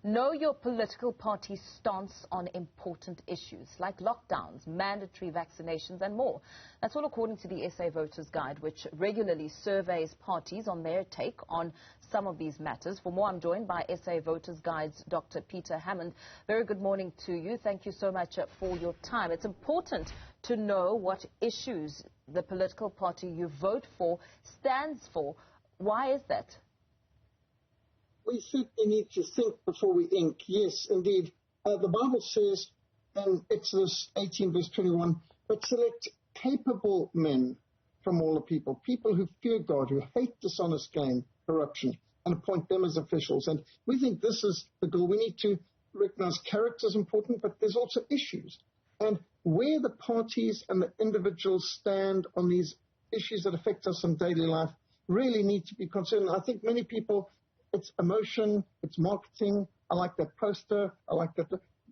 know your political party's stance on important issues like lockdowns, mandatory vaccinations and more. That's all according to the SA Voters Guide, which regularly surveys parties on their take on some of these matters. For more, I'm joined by SA Voters Guide's Dr. Peter Hammond. Very good morning to you. Thank you so much for your time. It's important to know what issues the political party you vote for stands for. Why is that? We certainly need to think before we ink. Yes, indeed. The Bible says in Exodus 18, verse 21, but select capable men from all the people, people who fear God, who hate dishonest gain, corruption, and appoint them as officials. And we think this is the goal. We need to recognize character is important, but there's also issues. And where the parties and the individuals stand on these issues that affect us in daily life really need to be concerned. I think many people, it's emotion, it's marketing, I like that poster, I like that.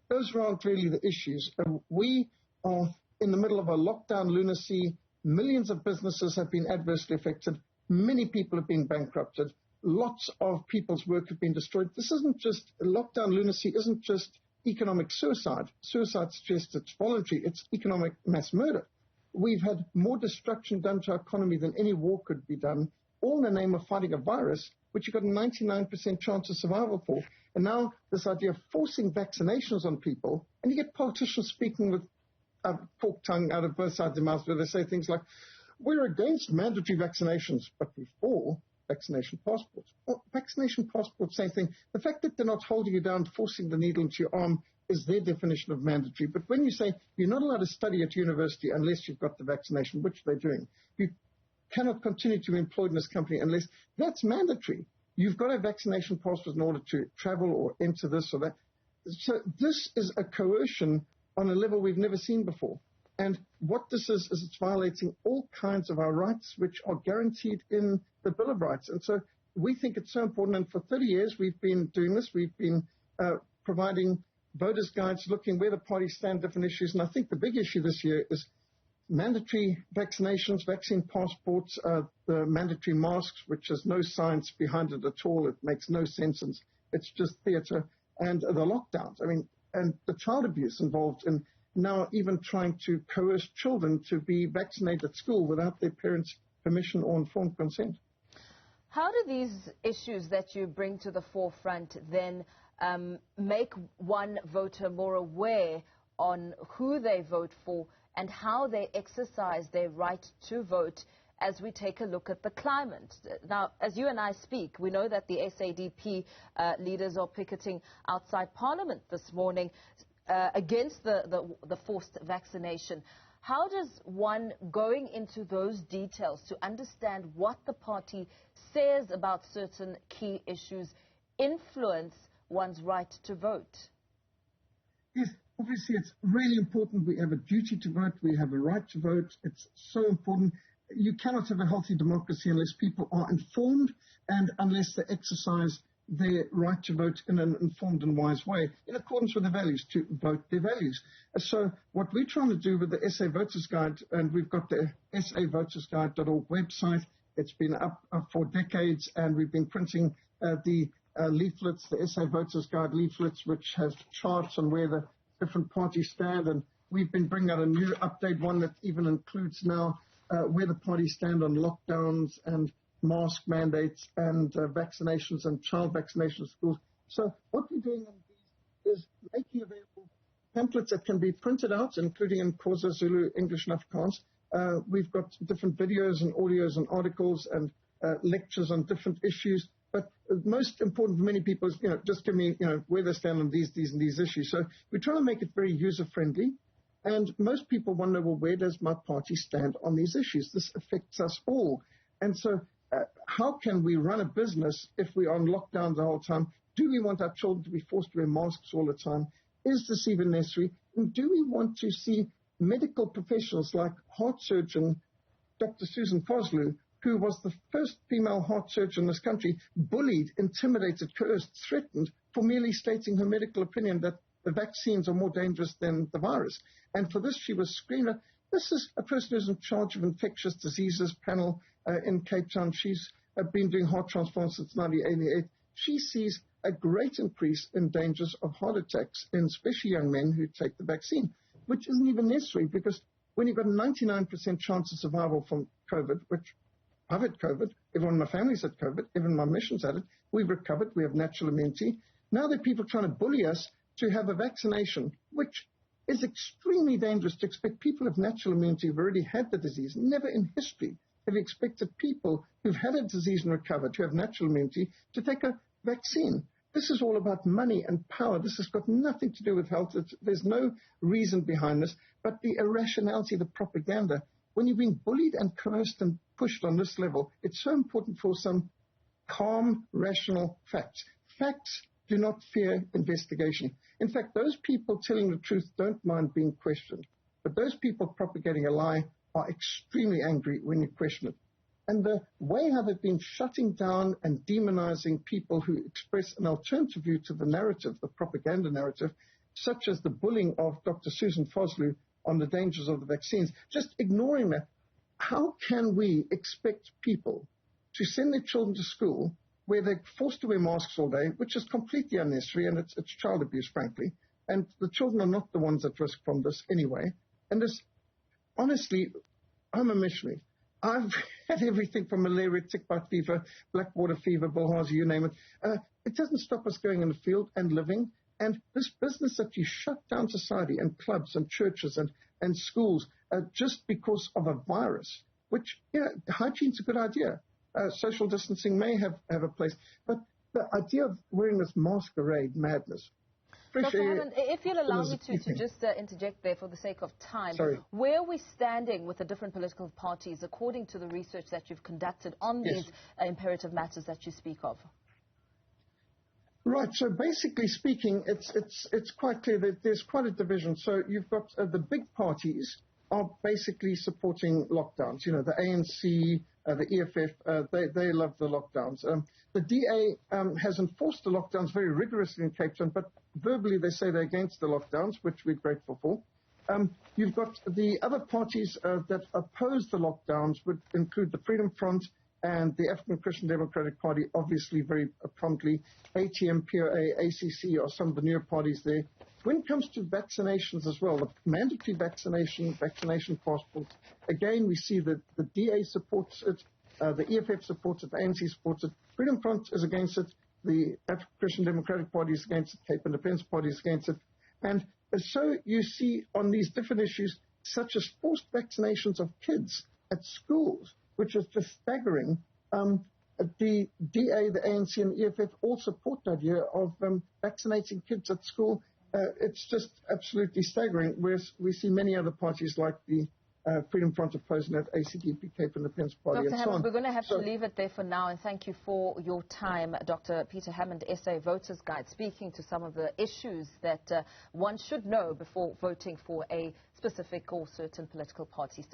Those aren't really the issues. We are in the middle of a lockdown lunacy. Millions of businesses have been adversely affected. Many people have been bankrupted. Lots of people's work have been destroyed. This isn't just, lockdown lunacy isn't just economic suicide. Suicide suggests it's voluntary. It's economic mass murder. We've had more destruction done to our economy than any war could be done, all in the name of fighting a virus, which you've got a 99% chance of survival for. And now this idea of forcing vaccinations on people, and you get politicians speaking with a forked tongue out of both sides of their mouths where they say things like, we're against mandatory vaccinations, but we're for vaccination passports. Well, vaccination passports, same thing. The fact that they're not holding you down, forcing the needle into your arm is their definition of mandatory. But when you say you're not allowed to study at university unless you've got the vaccination, which they're doing, you cannot continue to be employed in this company unless that's mandatory. You've got a vaccination passport in order to travel or enter this or that. So this is a coercion on a level we've never seen before. And what this is it's violating all kinds of our rights, which are guaranteed in the Bill of Rights. And so we think it's so important. And for 30 years, we've been doing this. We've been providing voters' guides, looking where the parties stand, different issues. And I think the big issue this year is mandatory vaccinations, vaccine passports, the mandatory masks, which has no science behind it at all. It makes no sense. And it's just theater. And the lockdowns. I mean, and the child abuse involved in now even trying to coerce children to be vaccinated at school without their parents' permission or informed consent. How do these issues that you bring to the forefront then make one voter more aware on who they vote for and how they exercise their right to vote as we take a look at the climate? Now, as you and I speak, we know that the SADP leaders are picketing outside Parliament this morning against the forced vaccination. How does one, going into those details to understand what the party says about certain key issues, influence one's right to vote? Yes, obviously it's really important. We have a duty to vote. We have a right to vote. It's so important. You cannot have a healthy democracy unless people are informed and unless they exercise their right to vote in an informed and wise way, in accordance with their values, to vote their values. So what we're trying to do with the SA Voters Guide, and we've got the savotersguide.org website. It's been up for decades, and we've been printing the leaflets, the SA Voters Guide leaflets, which have charts on where the different parties stand. And we've been bringing out a new update one that even includes now where the parties stand on lockdowns and mask mandates and vaccinations and child vaccination schools. So what we're doing on these is making available pamphlets that can be printed out, including in Xhosa, Zulu, English, and Afrikaans. We've got different videos and audios and articles and lectures on different issues. But most important for many people is, just give me, where they stand on these and these issues. So we're trying to make it very user-friendly. And most people want to know, well, where does my party stand on these issues? This affects us all. And so how can we run a business if we're on lockdown the whole time? Do we want our children to be forced to wear masks all the time? Is this even necessary? And do we want to see medical professionals like heart surgeon Dr. Susan Vosloo, who was the first female heart surgeon in this country, bullied, intimidated, coerced, threatened for merely stating her medical opinion that the vaccines are more dangerous than the virus? And for this, she was screened. This is a person who's in charge of infectious diseases panel in Cape Town. She's been doing heart transplants since 1988. she sees a great increase in dangers of heart attacks in especially young men who take the vaccine, which isn't even necessary, because when you've got a 99% chance of survival from COVID, which I've had COVID, everyone in my family's had COVID, even my mission's had it, we've recovered, we have natural immunity. Now there are people trying to bully us to have a vaccination, which is extremely dangerous. To expect people of natural immunity who've already had the disease. Never in history have you expected people who've had a disease and recovered, who have natural immunity, to take a vaccine. This is all about money and power. This has got nothing to do with health. There's no reason behind this, but the irrationality, the propaganda. When you're being bullied and coerced and pushed on this level, it's so important for some calm, rational facts. Facts do not fear investigation. In fact, those people telling the truth don't mind being questioned. But those people propagating a lie are extremely angry when you question it. And the way how they've been shutting down and demonizing people who express an alternative view to the narrative, the propaganda narrative, such as the bullying of Dr. Susan Foslu on the dangers of the vaccines, just ignoring that. How can we expect people to send their children to school where they're forced to wear masks all day, which is completely unnecessary, and it's child abuse, frankly, and the children are not the ones at risk from this anyway. And this, honestly, I'm a missionary. I've had everything from malaria, tick bite fever, black water fever, bilharzia, you name it. It doesn't stop us going in the field and living. And this business that you shut down society and clubs and churches and schools just because of a virus, which, hygiene's a good idea. Social distancing may have a place, but the idea of wearing this masquerade madness. Dr. Hammond, if you'll allow me to just interject there for the sake of time, where are we standing with the different political parties according to the research that you've conducted on these imperative matters that you speak of? Right. So basically speaking, it's quite clear that there's quite a division. So you've got the big parties are basically supporting lockdowns. You know, the ANC, the EFF, they love the lockdowns. The DA has enforced the lockdowns very rigorously in Cape Town, but verbally they say they're against the lockdowns, which we're grateful for. You've got the other parties that oppose the lockdowns, would include the Freedom Front and the African Christian Democratic Party, obviously very promptly. ATM, POA, ACC are some of the newer parties there. When it comes to vaccinations as well, the mandatory vaccination passports, again, we see that the DA supports it, the EFF supports it, the ANC supports it, Freedom Front is against it, the African Christian Democratic Party is against it, Cape Independence Party is against it. And so you see on these different issues, such as forced vaccinations of kids at schools, which is just staggering. The DA, the ANC, and the EFF all support the idea of vaccinating kids at school. It's just absolutely staggering, whereas we see many other parties like the Freedom Front opposing that, ACDP, Cape Independence Party, Dr. and Hammond, so on. We're going to have to leave it there for now, and thank you for your time. Dr. Peter Hammond, SA Voters Guide, speaking to some of the issues that one should know before voting for a specific or certain political party.